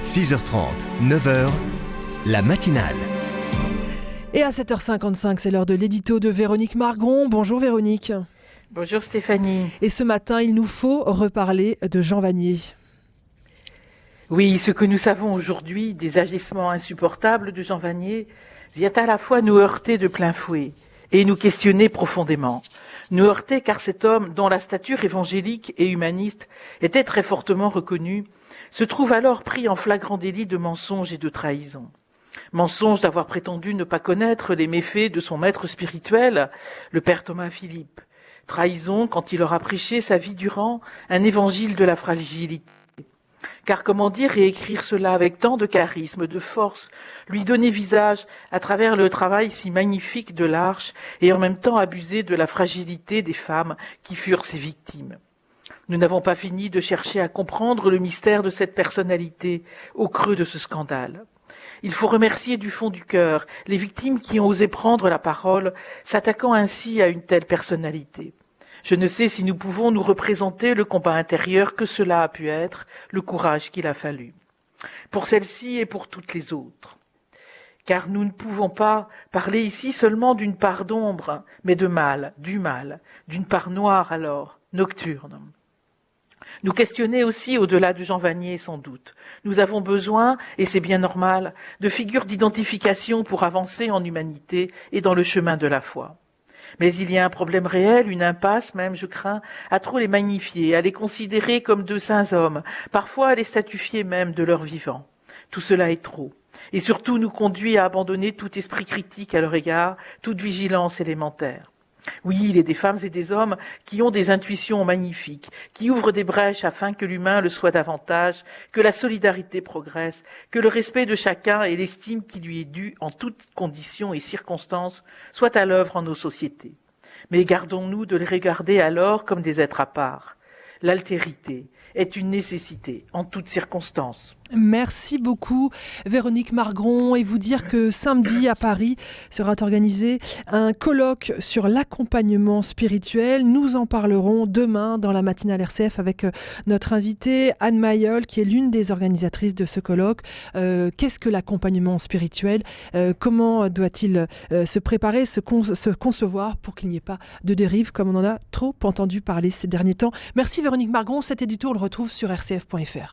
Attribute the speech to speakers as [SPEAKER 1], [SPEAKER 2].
[SPEAKER 1] 6h30, 9h, la matinale.
[SPEAKER 2] Et à 7h55, c'est l'heure de l'édito de Véronique Margron. Bonjour Véronique.
[SPEAKER 3] Bonjour Stéphanie.
[SPEAKER 2] Et ce matin, il nous faut reparler de Jean Vanier.
[SPEAKER 3] Oui, ce que nous savons aujourd'hui des agissements insupportables de Jean Vanier vient à la fois nous heurter de plein fouet et nous questionner profondément. Nous heurter car cet homme, dont la stature évangélique et humaniste était très fortement reconnue, se trouve alors pris en flagrant délit de mensonge et de trahison. Mensonge d'avoir prétendu ne pas connaître les méfaits de son maître spirituel, le père Thomas Philippe. Trahison quand il aura prêché sa vie durant un évangile de la fragilité. Car comment dire et écrire cela avec tant de charisme, de force, lui donner visage à travers le travail si magnifique de l'Arche et en même temps abuser de la fragilité des femmes qui furent ses victimes. Nous n'avons pas fini de chercher à comprendre le mystère de cette personnalité au creux de ce scandale. Il faut remercier du fond du cœur les victimes qui ont osé prendre la parole, s'attaquant ainsi à une telle personnalité. Je ne sais si nous pouvons nous représenter le combat intérieur que cela a pu être, le courage qu'il a fallu. Pour celle-ci et pour toutes les autres. Car nous ne pouvons pas parler ici seulement d'une part d'ombre, mais de mal, d'une part noire alors, nocturne. Nous questionner aussi au-delà de Jean Vanier, sans doute. Nous avons besoin, et c'est bien normal, de figures d'identification pour avancer en humanité et dans le chemin de la foi. Mais il y a un problème réel, une impasse même, je crains, à trop les magnifier, à les considérer comme de saints hommes, parfois à les statufier même de leur vivant. Tout cela est trop, et surtout nous conduit à abandonner tout esprit critique à leur égard, toute vigilance élémentaire. Oui, il est des femmes et des hommes qui ont des intuitions magnifiques, qui ouvrent des brèches afin que l'humain le soit davantage, que la solidarité progresse, que le respect de chacun et l'estime qui lui est due en toutes conditions et circonstances soient à l'œuvre en nos sociétés. Mais gardons-nous de les regarder alors comme des êtres à part. L'altérité est une nécessité en toutes circonstances.
[SPEAKER 2] Merci beaucoup Véronique Margron, et vous dire que samedi à Paris sera organisé un colloque sur l'accompagnement spirituel. Nous en parlerons demain dans la matinale RCF avec notre invitée Anne Mayol, qui est l'une des organisatrices de ce colloque. Qu'est-ce que l'accompagnement spirituel ? Comment doit-il se préparer, se concevoir pour qu'il n'y ait pas de dérive comme on en a trop entendu parler ces derniers temps ? Merci Véronique Margron, cet édito on le retrouve sur rcf.fr.